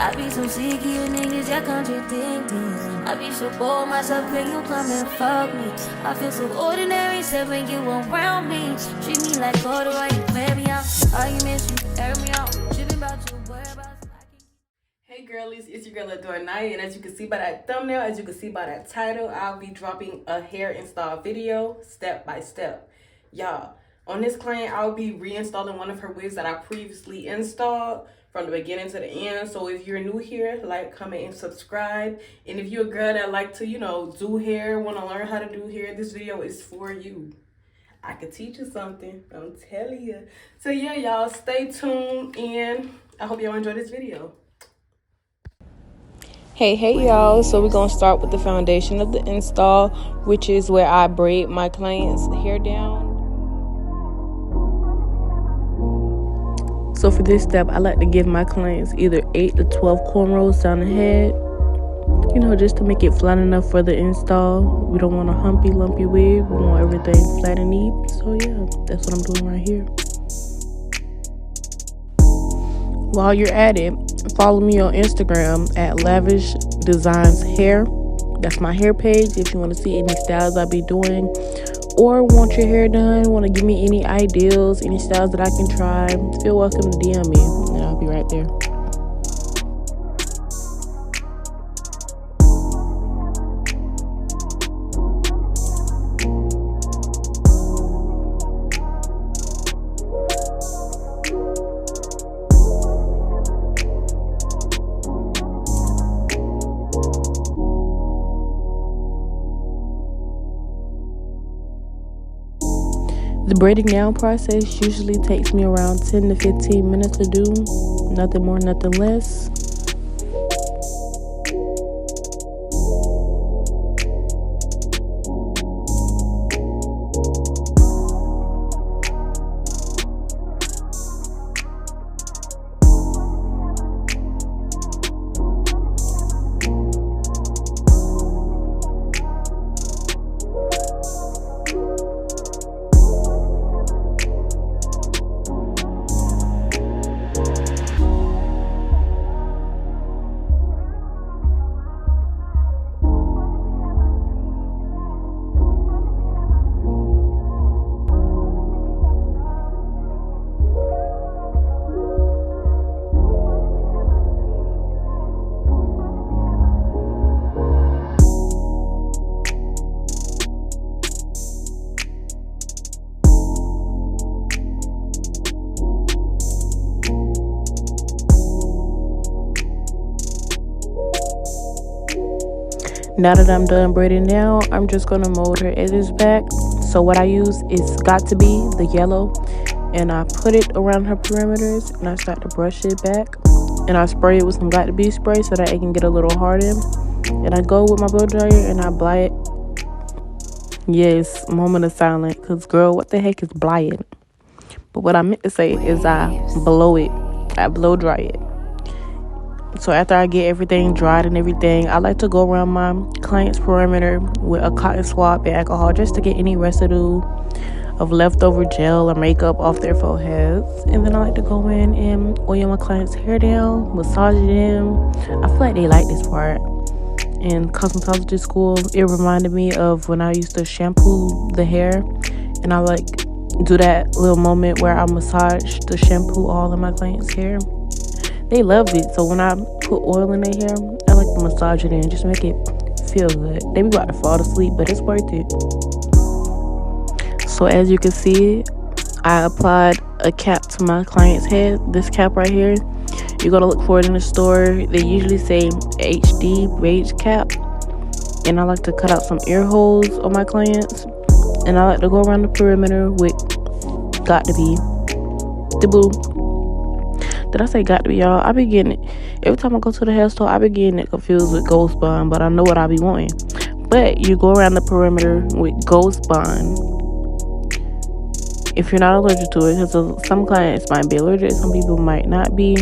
I be so sick of you niggas, y'all contradicting. I be so bored myself when you come and fuck me. I feel so ordinary, except when you around me. Treat me like order while you wear me out. Arguments, you air me out. Tripping about your whereabouts. Hey girlies, it's your girl Adore Night, and as you can see by that thumbnail, as you can see by that title, I'll be dropping a hair install video step by step. Y'all, on this client, I'll be reinstalling one of her wigs that I previously installed from the beginning to the end. So if you're new here, like, comment, and subscribe. And if you're a girl that like to, do hair, want to learn how to do hair, this video is for you. I could teach you something, I'm telling you. So yeah, y'all, stay tuned, and I hope y'all enjoy this video. Hey y'all, so we're gonna start with the foundation of the install, which is where I braid my client's hair down. So for this step, I like to give my clients either 8 to 12 cornrows down the head, just to make it flat enough for the install. We don't want a humpy, lumpy wig. We want everything flat and neat. So yeah, that's what I'm doing right here. While you're at it, follow me on Instagram at Lavish Designs Hair. That's my hair page if you want to see any styles I be doing, or want your hair done, want to give me any ideas, any styles that I can try, feel welcome to DM me, and I'll be right there. The braiding down process usually takes me around 10 to 15 minutes to do. Nothing more, nothing less. Now that I'm done braiding down, I'm just going to mold her edges back. So what I use is Got To Be, the yellow, and I put it around her perimeters, and I start to brush it back. And I spray it with some Got To Be spray so that it can get a little hardened. And I go with my blow dryer and I bly it. Yes, moment of silence, because girl, what the heck is blying? But what I meant to say is I blow it. I blow dry it. So after I get everything dried and everything, I like to go around my client's perimeter with a cotton swab and alcohol just to get any residue of leftover gel or makeup off their foreheads. And then I like to go in and oil my client's hair down, massage it in. I feel like they like this part. In cosmetology school, it reminded me of when I used to shampoo the hair, and I like do that little moment where I massage the shampoo all in my client's hair. They loved it. So when I put oil in their hair, I like to massage it in, just make it feel good. They be about to fall asleep, but it's worth it. So as you can see, I applied a cap to my client's head. This cap right here, you're gonna look for it in the store. They usually say HD beige cap. And I like to cut out some ear holes on my clients. And I like to go around the perimeter with Got To Be, the boo. Did I say Got To Be, y'all? I be getting it. Every time I go to the hair store, I be getting it confused with Ghost Bond, but I know what I be wanting. But you go around the perimeter with Ghost Bond. If you're not allergic to it, because some clients might be allergic, some people might not be.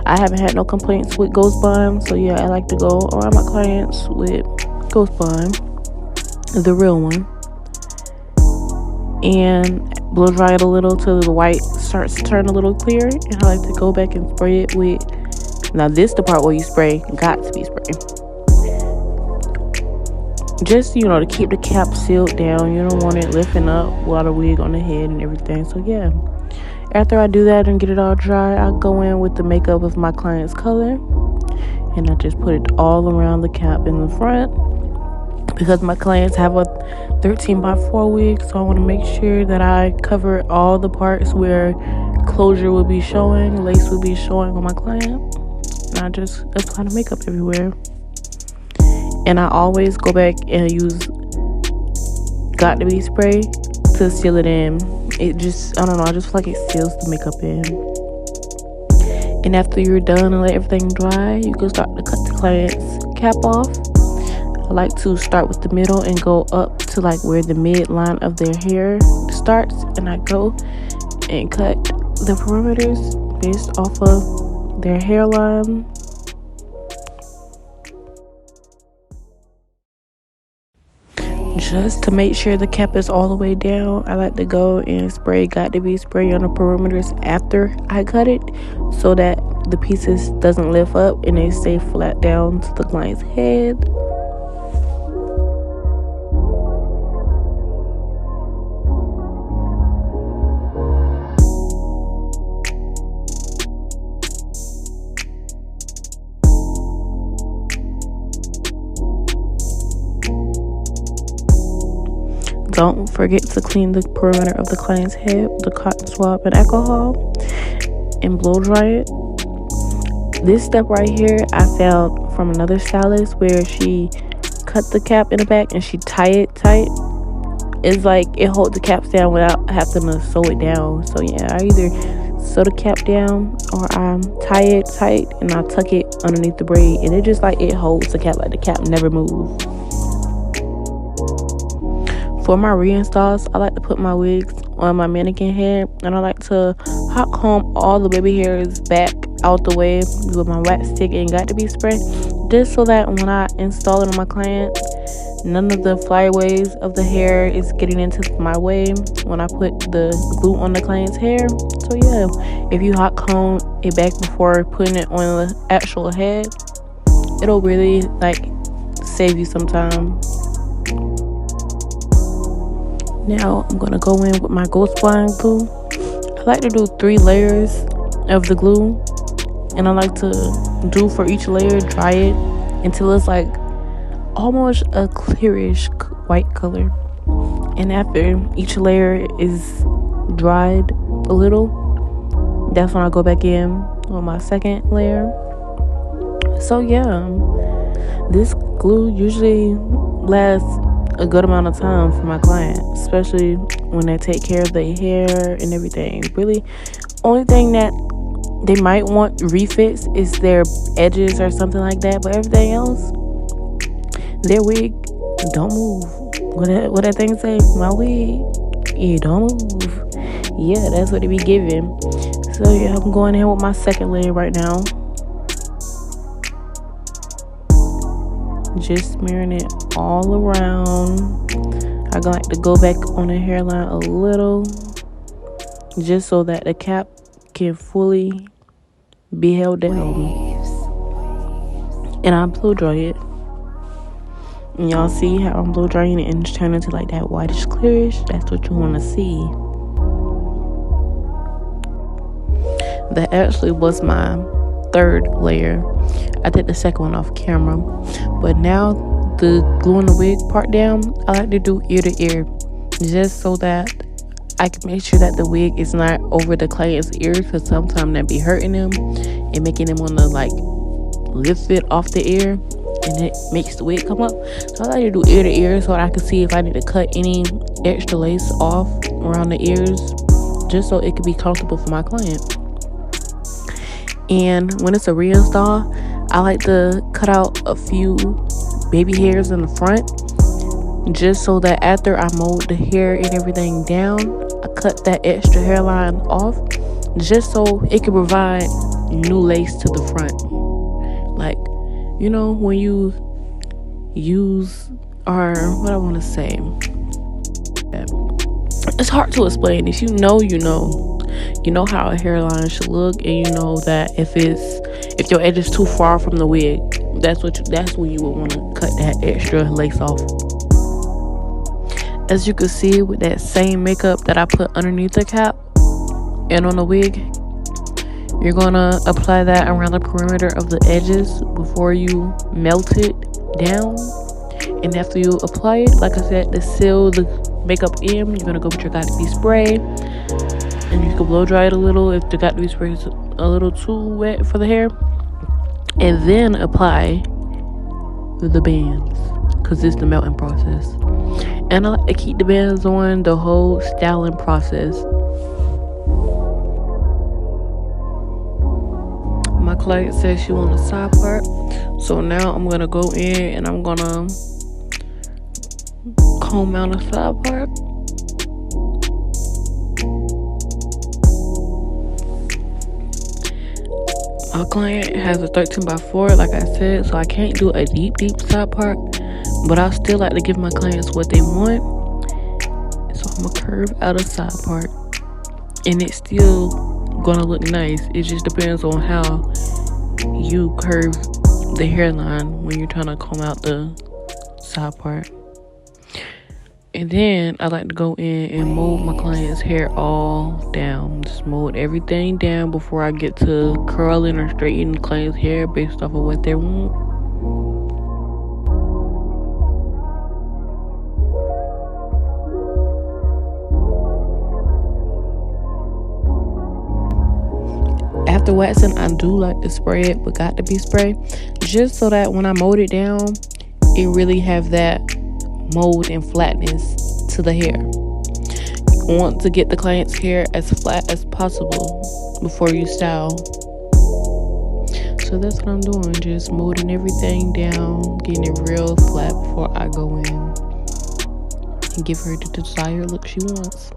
I haven't had no complaints with Ghost Bond, so yeah, I like to go around my clients with Ghost Bond, the real one, and blow dry it a little till the white starts to turn a little clear. And I like to go back and spray it with Now this the part where you spray, got to be sprayed. Just, you know, to keep the cap sealed down. You don't want it lifting up while the wig on the head and everything. So yeah, after I do that and get it all dry, I go in with the makeup of my client's color, and I just put it all around the cap in the front, because my clients have a 13x4 wig, so I want to make sure that I cover all the parts where closure will be showing, lace will be showing on my client, and I just apply the makeup everywhere. And I always go back and use Got to Be spray to seal it in. It just, I don't know, I just feel like it seals the makeup in. And after you're done and let everything dry, you can start to cut the client's cap off. I like to start with the middle and go up to like where the midline of their hair starts, and I go and cut the perimeters based off of their hairline. Just to make sure the cap is all the way down, I like to go and spray Got to Be spray on the perimeters after I cut it, so that the pieces doesn't lift up and they stay flat down to the client's head. Don't forget to clean the perimeter of the client's head with a cotton swab and alcohol and blow dry it. This step right here I found from another stylist, where she cut the cap in the back and she tie it tight. It's like it holds the caps down without having to sew it down. So yeah, I either sew the cap down or I tie it tight and I tuck it underneath the braid, and it just like it holds the cap, like the cap never moves. For my reinstalls, I like to put my wigs on my mannequin head, and I like to hot comb all the baby hairs back out the way with my wax stick and Got to Be spray, just so that when I install it on my client, none of the flyaways of the hair is getting into my way when I put the glue on the client's hair. So yeah, if you hot comb it back before putting it on the actual head, it'll really like save you some time. Now I'm gonna go in with my Ghost Blind glue. I like to do 3 layers of the glue, and I like to do for each layer, dry it until it's like almost a clearish white color. And after each layer is dried a little, that's when I go back in on my second layer. So yeah, this glue usually lasts a good amount of time for my client, especially when they take care of their hair and everything. Really, only thing that they might want refits is their edges or something like that, but everything else, their wig don't move. What that thing say? My wig, it don't move. Yeah, that's what it be giving. So yeah, I'm going in with my second layer right now, just smearing it all around. I like to go back on the hairline a little, just so that the cap can fully be held down. And I blow dry it, and y'all see how I'm blow drying it and it's turning into like that whitish clearish. That's what you want to see. That actually was my 3rd layer. I did the second one off camera, but now the gluing the wig part down, I like to do ear to ear, just so that I can make sure that the wig is not over the client's ears, because sometimes that be hurting them and making them want to like lift it off the ear, and it makes the wig come up. So I like to do ear to ear so I can see if I need to cut any extra lace off around the ears, just so it can be comfortable for my client. And when it's a reinstall, I like to cut out a few baby hairs in the front, just so that after I mold the hair and everything down, I cut that extra hairline off, just so it can provide new lace to the front. Like, you know, when you use, or what I want to say, it's hard to explain. If you know, you know. you know how a hairline should look, and you know that if your edge is too far from the wig, that's when you would want to cut that extra lace off. As you can see, with that same makeup that I put underneath the cap and on the wig, you're gonna apply that around the perimeter of the edges before you melt it down. And after you apply it, like I said, to seal the makeup in, you're gonna go with your Got2b spray, and you can blow dry it a little if the Got2b spray is a little too wet for the hair, and then apply the bands, because it's the melting process. And I like to keep the bands on the whole styling process. My client says she wants a side part, so now I'm gonna go in and I'm gonna comb out a side part. My client has a 13x4, like I said, so I can't do a deep side part, but I still like to give my clients what they want. So I'm gonna curve out a side part, and it's still gonna look nice. It just depends on how you curve the hairline when you're trying to comb out the side part. And then I like to go in and mold my client's hair all down. Just mold everything down before I get to curling or straightening the client's hair based off of what they want. After waxing, I do like to spray it with Got2b spray, just so that when I mold it down, it really have that mold and flatness to the hair. You want to get the client's hair as flat as possible before you style. So that's what I'm doing, just molding everything down, getting it real flat before I go in and give her the desired look she wants.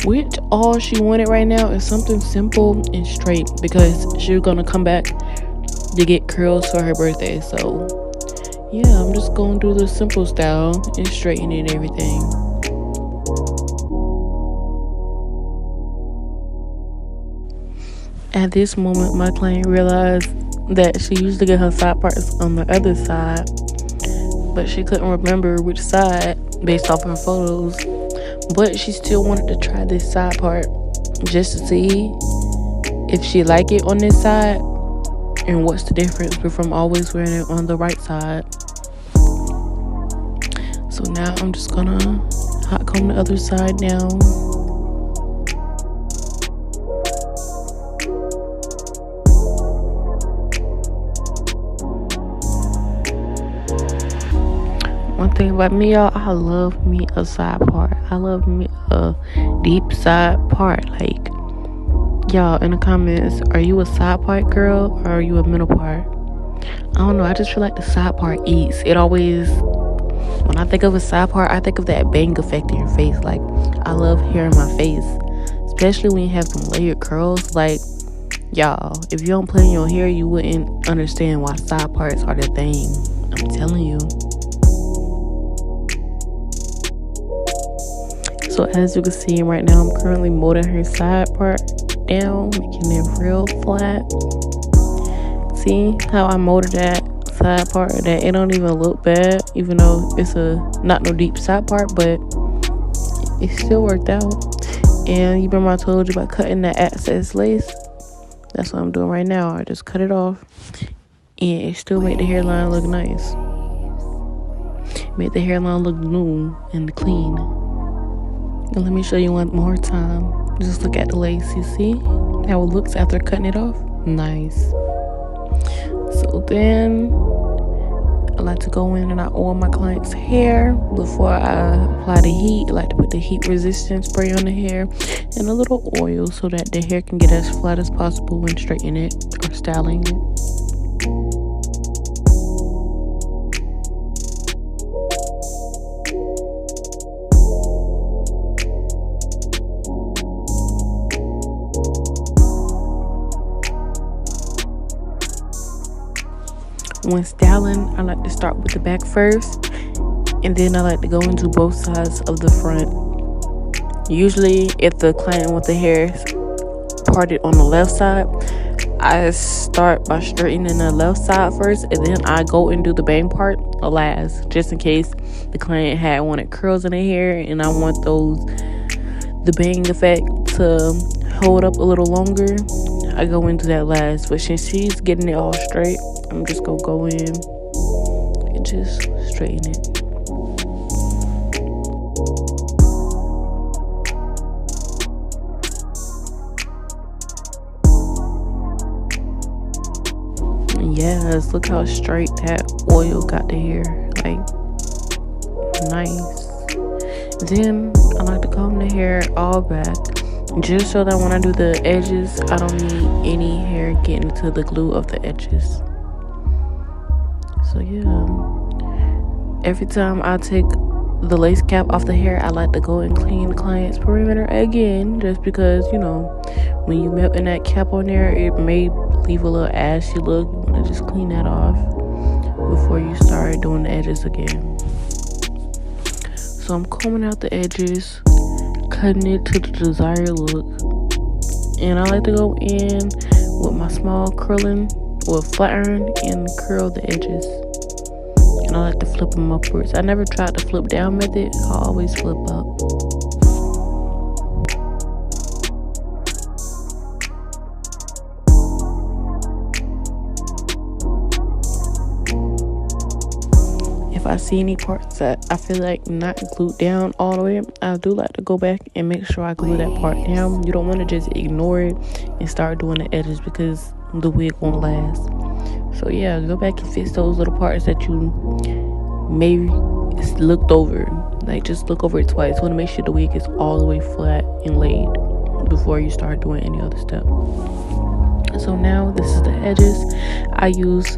Which all she wanted right now is something simple and straight, because she's gonna come back to get curls for her birthday. So yeah, I'm just gonna do the simple style and straighten it and everything. At this moment, my client realized that she used to get her side parts on the other side, but she couldn't remember which side based off her photos. But she still wanted to try this side part just to see if she like it on this side and what's the difference from always wearing it on the right side. So now I'm just gonna hot comb the other side down. One thing about me, y'all, I love me a side part. I love me a deep side part. Like, y'all in the comments, are you a side part girl or are you a middle part? I don't know, I just feel like the side part eats. It always, when I think of a side part, I think of that bang effect in your face. Like, I love hair in my face, especially when you have some layered curls. Like, y'all, if you don't play in your hair, you wouldn't understand why side parts are the thing. I'm telling you. So as you can see right now, I'm currently molding her side part down, making it real flat. See how I molded that side part? That it don't even look bad, even though it's a not no deep side part, but it still worked out. And you remember I told you about cutting that excess lace? That's what I'm doing right now. I just cut it off, and it still made the hairline look nice. Made the hairline look new and clean. And let me show you one more time. Just look at the lace. You see how it looks after cutting it off? Nice. So then I like to go in and I oil my client's hair before I apply the heat. I like to put the heat resistant spray on the hair and a little oil so that the hair can get as flat as possible when straightening it or styling it. When styling, I like to start with the back first, and then I like to go into both sides of the front Usually, if the client wants the hair parted on the left side, I start by straightening the left side first, and then I go and do the bang part last, just in case the client had wanted curls in their hair and I want the bang effect to hold up a little longer. I go into that last, but since she's getting it all straight, I'm just gonna go in and just straighten it. Yes, look how straight that oil got the hair. Like, nice. Then I like to comb the hair all back, just so that when I do the edges, I don't need any hair getting to the glue of the edges. So yeah, every time I take the lace cap off the hair, I like to go and clean the client's perimeter again, just because, you know, when you melting that cap on there, it may leave a little ashy look. You want to just clean that off before you start doing the edges again. So I'm combing out the edges, cutting it to the desired look, and I like to go in with my small curling or flat iron and curl the edges. And I like to flip them upwards. I never tried the flip down method. I always flip up. If I see any parts that I feel like not glued down all the way, I do like to go back and make sure I glue that part down. You don't want to just ignore it and start doing the edges because the wig won't last. So yeah, go back and fix those little parts that you maybe looked over. Like, just look over it twice. You want to make sure the wig is all the way flat and laid before you start doing any other step. So now this is the edges. I use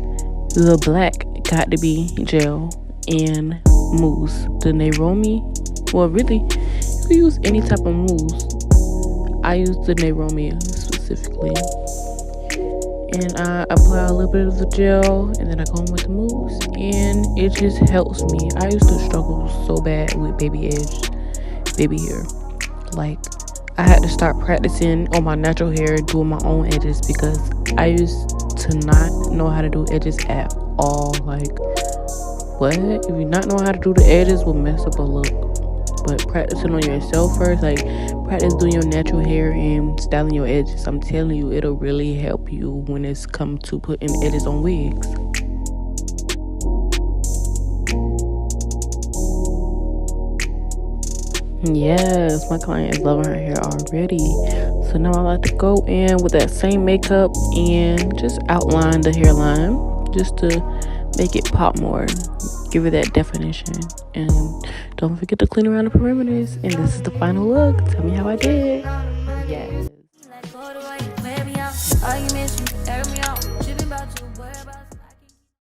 the black Got To Be gel and mousse, the Nairobi. Well, really, you can use any type of mousse. I use the Nairobi specifically, and I apply a little bit of the gel, and then I go in with the mousse, and it just helps me. I used to struggle so bad with baby hair. Like, I had to start practicing on my natural hair, doing my own edges, because I used to not know how to do edges at all. Like, what? If you not know how to do the edges, will mess up a look. But practicing on yourself first, like practice doing your natural hair and styling your edges. I'm telling you, it'll really help you when it's come to putting edges on wigs. Yes, my client is loving her hair already. So now I like to go in with that same makeup and just outline the hairline, just to make it pop more, give it that definition. And don't forget to clean around the perimeters. And this is the final look. Tell me how I did. Yes.